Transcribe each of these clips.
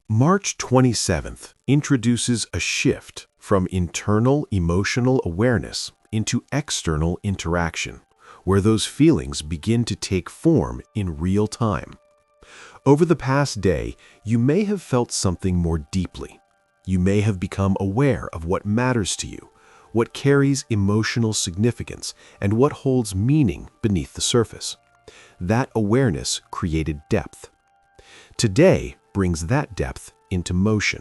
March 27th introduces a shift from internal emotional awareness into external interaction, where those feelings begin to take form in real time. Over the past day, you may have felt something more deeply. You may have become aware of what matters to you, what carries emotional significance, and what holds meaning beneath the surface. That awareness created depth. Today brings that depth into motion.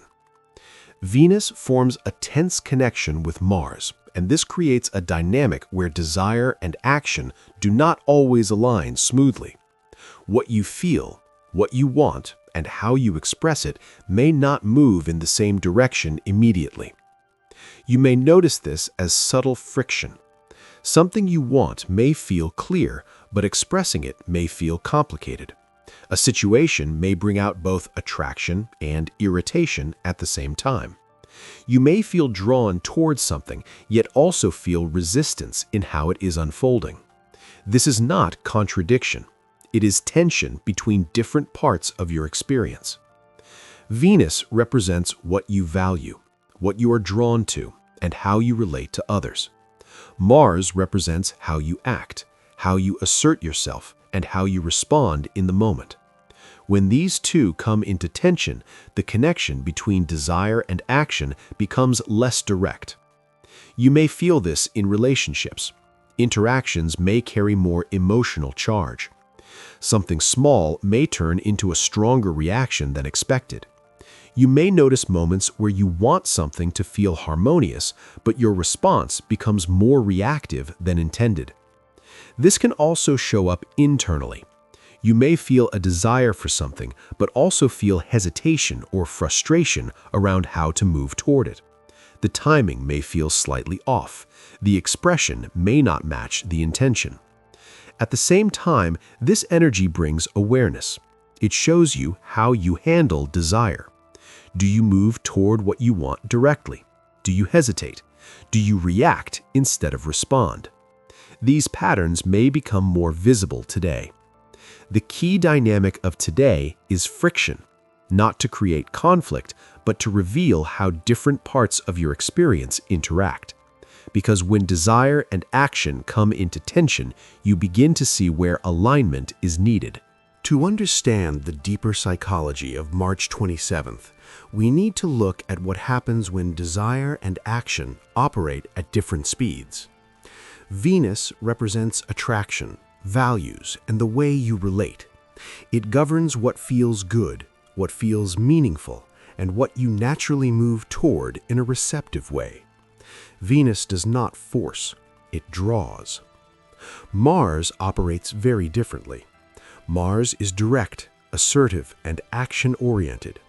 Venus forms a tense connection with Mars, and this creates a dynamic where desire and action do not always align smoothly. What you feel, what you want, and how you express it may not move in the same direction immediately. You may notice this as subtle friction. Something you want may feel clear, but expressing it may feel complicated. A situation may bring out both attraction and irritation at the same time. You may feel drawn towards something, yet also feel resistance in how it is unfolding. This is not contradiction. It is tension between different parts of your experience. Venus represents what you value, what you are drawn to, and how you relate to others. Mars represents how you act, how you assert yourself, and how you respond in the moment. When these two come into tension, the connection between desire and action becomes less direct. You may feel this in relationships. Interactions may carry more emotional charge. Something small may turn into a stronger reaction than expected. You may notice moments where you want something to feel harmonious, but your response becomes more reactive than intended. This can also show up internally. You may feel a desire for something, but also feel hesitation or frustration around how to move toward it. The timing may feel slightly off. The expression may not match the intention. At the same time, this energy brings awareness. It shows you how you handle desire. Do you move toward what you want directly? Do you hesitate? Do you react instead of respond? These patterns may become more visible today. The key dynamic of today is friction, not to create conflict, but to reveal how different parts of your experience interact. Because when desire and action come into tension, you begin to see where alignment is needed. To understand the deeper psychology of March 27th, we need to look at what happens when desire and action operate at different speeds. Venus represents attraction, values, and the way you relate. It governs what feels good, what feels meaningful, and what you naturally move toward in a receptive way. Venus does not force, it draws. Mars operates very differently. Mars is direct, assertive, and action-oriented.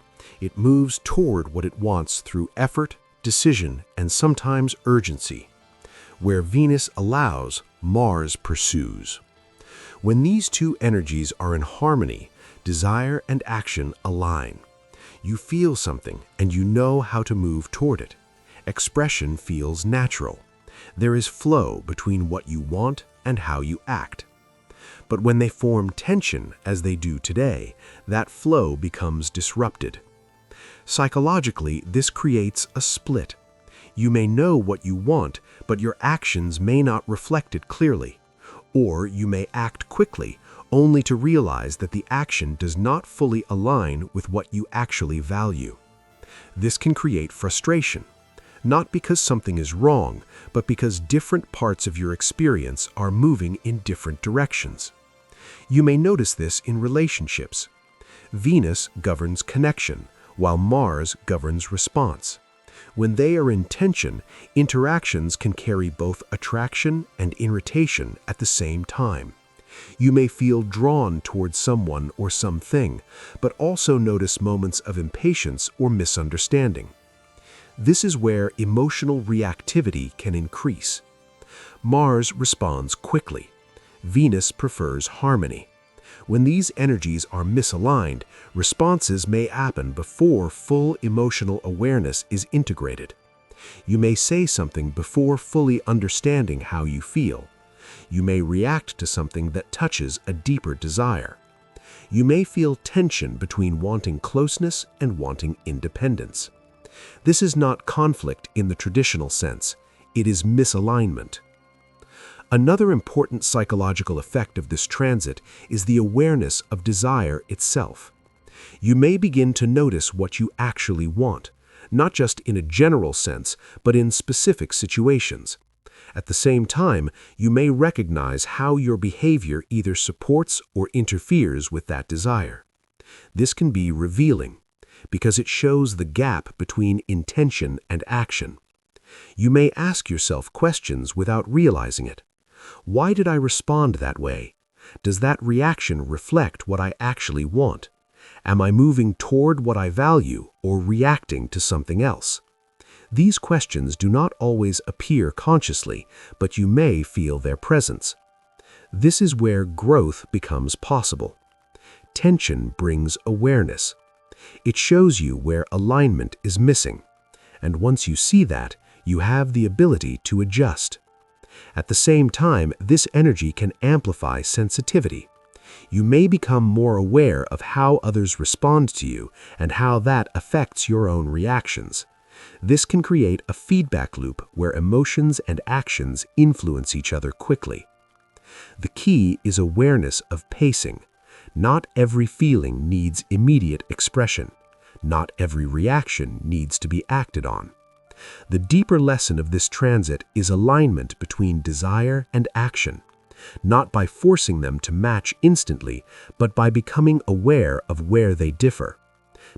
It moves toward what it wants through effort, decision, and sometimes urgency. Where Venus allows, Mars pursues. When these two energies are in harmony, desire and action align. You feel something and you know how to move toward it. Expression feels natural. There is flow between what you want and how you act. But when they form tension, as they do today, that flow becomes disrupted. Psychologically, this creates a split. You may know what you want, but your actions may not reflect it clearly. Or you may act quickly, only to realize that the action does not fully align with what you actually value. This can create frustration, not because something is wrong, but because different parts of your experience are moving in different directions. You may notice this in relationships. Venus governs connection, while Mars governs response. When they are in tension, interactions can carry both attraction and irritation at the same time. You may feel drawn towards someone or something, but also notice moments of impatience or misunderstanding. This is where emotional reactivity can increase. Mars responds quickly. Venus prefers harmony. When these energies are misaligned, responses may happen before full emotional awareness is integrated. You may say something before fully understanding how you feel. You may react to something that touches a deeper desire. You may feel tension between wanting closeness and wanting independence. This is not conflict in the traditional sense, it is misalignment. Another important psychological effect of this transit is the awareness of desire itself. You may begin to notice what you actually want, not just in a general sense, but in specific situations. At the same time, you may recognize how your behavior either supports or interferes with that desire. This can be revealing, because it shows the gap between intention and action. You may ask yourself questions without realizing it. Why did I respond that way? Does that reaction reflect what I actually want? Am I moving toward what I value or reacting to something else? These questions do not always appear consciously, but you may feel their presence. This is where growth becomes possible. Tension brings awareness. It shows you where alignment is missing, and once you see that, you have the ability to adjust. At the same time, this energy can amplify sensitivity. You may become more aware of how others respond to you and how that affects your own reactions. This can create a feedback loop where emotions and actions influence each other quickly. The key is awareness of pacing. Not every feeling needs immediate expression. Not every reaction needs to be acted on. The deeper lesson of this transit is alignment between desire and action, not by forcing them to match instantly, but by becoming aware of where they differ.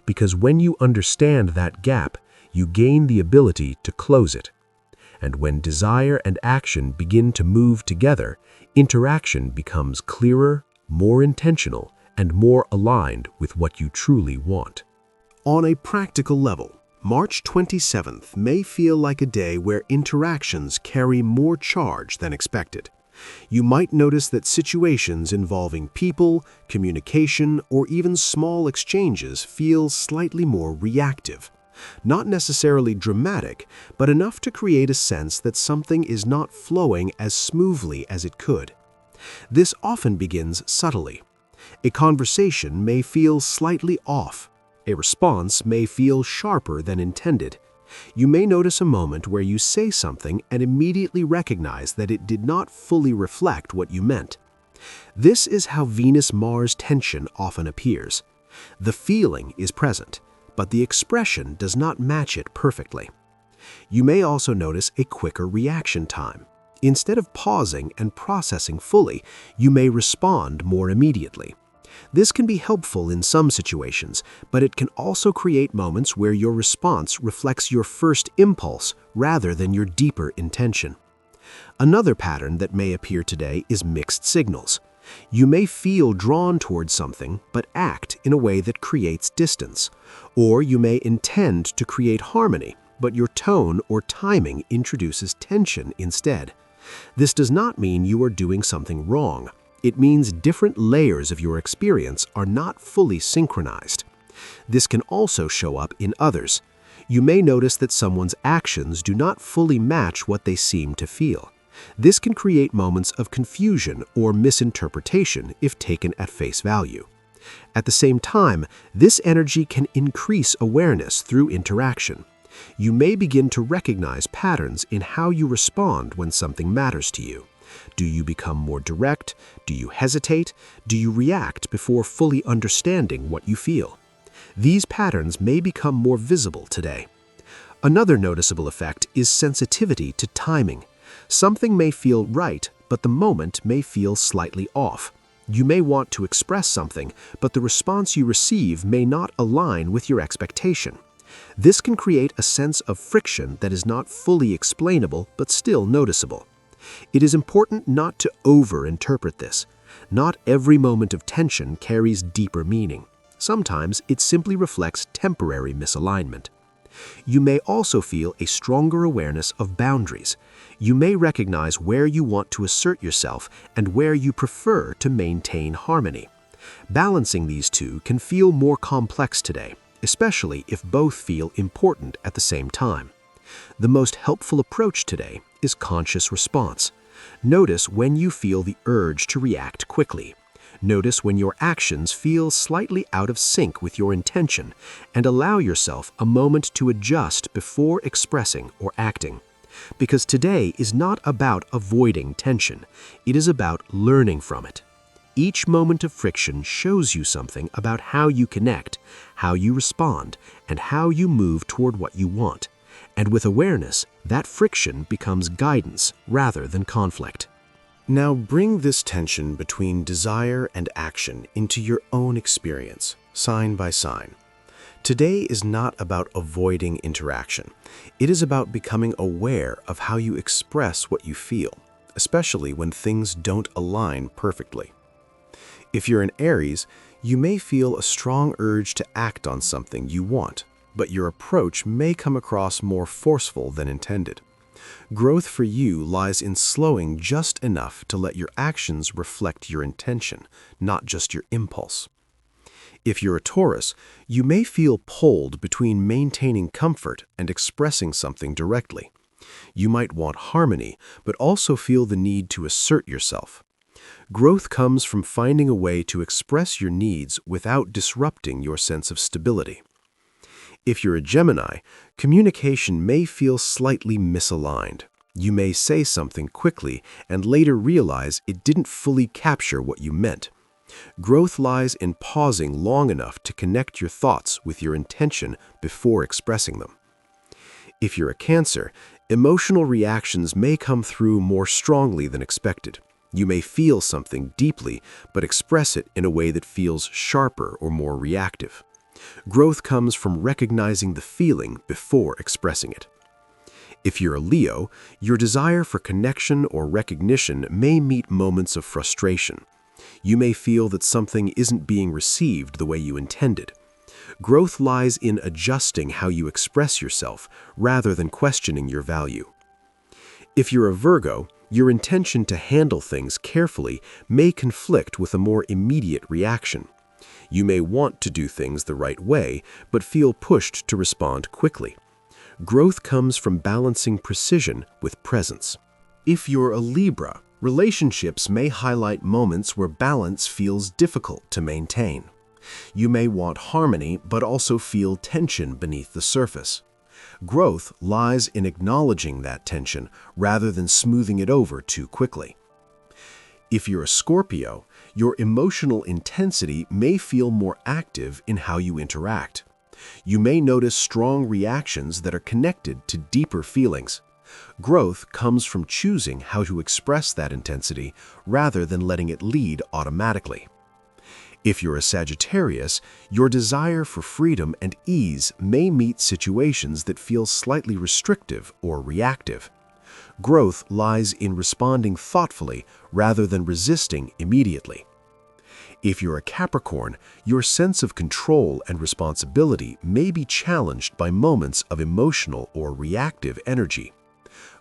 Because when you understand that gap, you gain the ability to close it. And when desire and action begin to move together, interaction becomes clearer, more intentional, and more aligned with what you truly want. On a practical level, March 27th may feel like a day where interactions carry more charge than expected. You might notice that situations involving people, communication, or even small exchanges feel slightly more reactive. Not necessarily dramatic, but enough to create a sense that something is not flowing as smoothly as it could. This often begins subtly. A conversation may feel slightly off. A response may feel sharper than intended. You may notice a moment where you say something and immediately recognize that it did not fully reflect what you meant. This is how Venus-Mars tension often appears. The feeling is present, but the expression does not match it perfectly. You may also notice a quicker reaction time. Instead of pausing and processing fully, you may respond more immediately. This can be helpful in some situations, but it can also create moments where your response reflects your first impulse rather than your deeper intention. Another pattern that may appear today is mixed signals. You may feel drawn towards something, but act in a way that creates distance. Or you may intend to create harmony, but your tone or timing introduces tension instead. This does not mean you are doing something wrong. It means different layers of your experience are not fully synchronized. This can also show up in others. You may notice that someone's actions do not fully match what they seem to feel. This can create moments of confusion or misinterpretation if taken at face value. At the same time, this energy can increase awareness through interaction. You may begin to recognize patterns in how you respond when something matters to you. Do you become more direct? Do you hesitate? Do you react before fully understanding what you feel? These patterns may become more visible today. Another noticeable effect is sensitivity to timing. Something may feel right, but the moment may feel slightly off. You may want to express something, but the response you receive may not align with your expectation. This can create a sense of friction that is not fully explainable but still noticeable. It is important not to over-interpret this. Not every moment of tension carries deeper meaning. Sometimes it simply reflects temporary misalignment. You may also feel a stronger awareness of boundaries. You may recognize where you want to assert yourself and where you prefer to maintain harmony. Balancing these two can feel more complex today, especially if both feel important at the same time. The most helpful approach today is conscious response. Notice when you feel the urge to react quickly. Notice when your actions feel slightly out of sync with your intention and allow yourself a moment to adjust before expressing or acting. Because today is not about avoiding tension, it is about learning from it. Each moment of friction shows you something about how you connect, how you respond, and how you move toward what you want. And with awareness, that friction becomes guidance rather than conflict. Now bring this tension between desire and action into your own experience, sign by sign. Today is not about avoiding interaction. It is about becoming aware of how you express what you feel, especially when things don't align perfectly. If you're an Aries, you may feel a strong urge to act on something you want, but your approach may come across more forceful than intended. Growth for you lies in slowing just enough to let your actions reflect your intention, not just your impulse. If you're a Taurus, you may feel pulled between maintaining comfort and expressing something directly. You might want harmony, but also feel the need to assert yourself. Growth comes from finding a way to express your needs without disrupting your sense of stability. If you're a Gemini, communication may feel slightly misaligned. You may say something quickly and later realize it didn't fully capture what you meant. Growth lies in pausing long enough to connect your thoughts with your intention before expressing them. If you're a Cancer, emotional reactions may come through more strongly than expected. You may feel something deeply, but express it in a way that feels sharper or more reactive. Growth comes from recognizing the feeling before expressing it. If you're a Leo, your desire for connection or recognition may meet moments of frustration. You may feel that something isn't being received the way you intended. Growth lies in adjusting how you express yourself rather than questioning your value. If you're a Virgo, your intention to handle things carefully may conflict with a more immediate reaction. You may want to do things the right way, but feel pushed to respond quickly. Growth comes from balancing precision with presence. If you're a Libra, relationships may highlight moments where balance feels difficult to maintain. You may want harmony, but also feel tension beneath the surface. Growth lies in acknowledging that tension rather than smoothing it over too quickly. If you're a Scorpio, your emotional intensity may feel more active in how you interact. You may notice strong reactions that are connected to deeper feelings. Growth comes from choosing how to express that intensity rather than letting it lead automatically. If you're a Sagittarius, your desire for freedom and ease may meet situations that feel slightly restrictive or reactive. Growth lies in responding thoughtfully rather than resisting immediately. If you're a Capricorn, your sense of control and responsibility may be challenged by moments of emotional or reactive energy.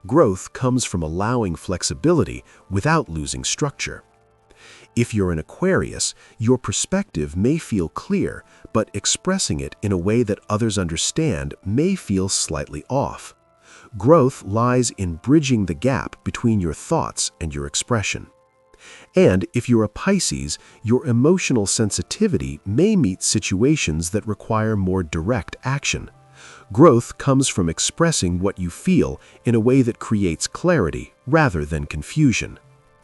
Growth comes from allowing flexibility without losing structure. If you're an Aquarius, your perspective may feel clear, but expressing it in a way that others understand may feel slightly off. Growth lies in bridging the gap between your thoughts and your expression. And if you're a Pisces, your emotional sensitivity may meet situations that require more direct action. Growth comes from expressing what you feel in a way that creates clarity rather than confusion.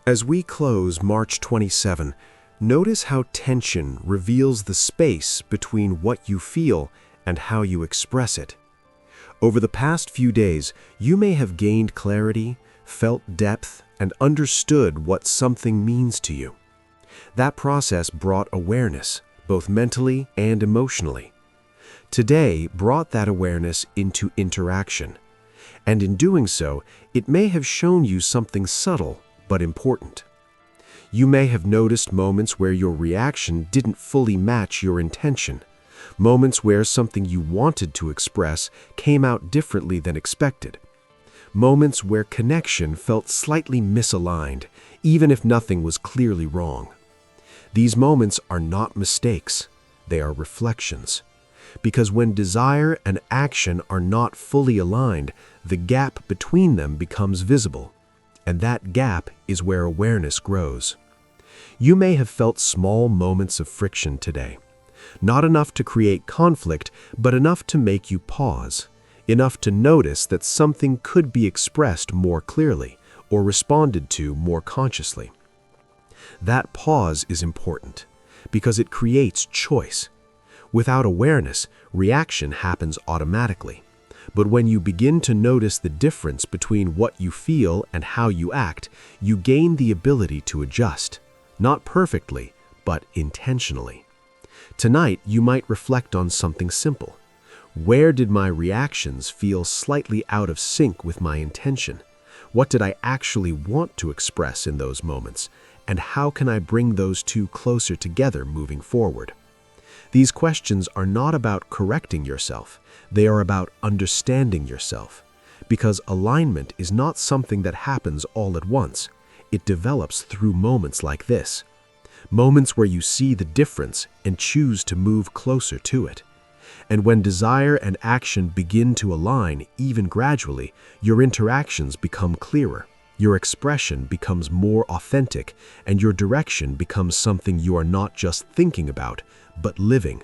As we close March 27, notice how tension reveals the space between what you feel and how you express it. Over the past few days, you may have gained clarity, felt depth, and understood what something means to you. That process brought awareness, both mentally and emotionally. Today brought that awareness into interaction, and in doing so, it may have shown you something subtle but important. You may have noticed moments where your reaction didn't fully match your intention, moments where something you wanted to express came out differently than expected, moments where connection felt slightly misaligned, even if nothing was clearly wrong. These moments are not mistakes, they are reflections. Because when desire and action are not fully aligned, the gap between them becomes visible. And that gap is where awareness grows. You may have felt small moments of friction today. Not enough to create conflict, but enough to make you pause. Enough to notice that something could be expressed more clearly or responded to more consciously. That pause is important because it creates choice. Without awareness, reaction happens automatically. But when you begin to notice the difference between what you feel and how you act, you gain the ability to adjust. Not perfectly, but intentionally. Tonight, you might reflect on something simple. Where did my reactions feel slightly out of sync with my intention? What did I actually want to express in those moments? And how can I bring those two closer together moving forward? These questions are not about correcting yourself. They are about understanding yourself. Because alignment is not something that happens all at once. It develops through moments like this. Moments where you see the difference and choose to move closer to it. And when desire and action begin to align, even gradually, your interactions become clearer. Your expression becomes more authentic, and your direction becomes something you are not just thinking about, but living.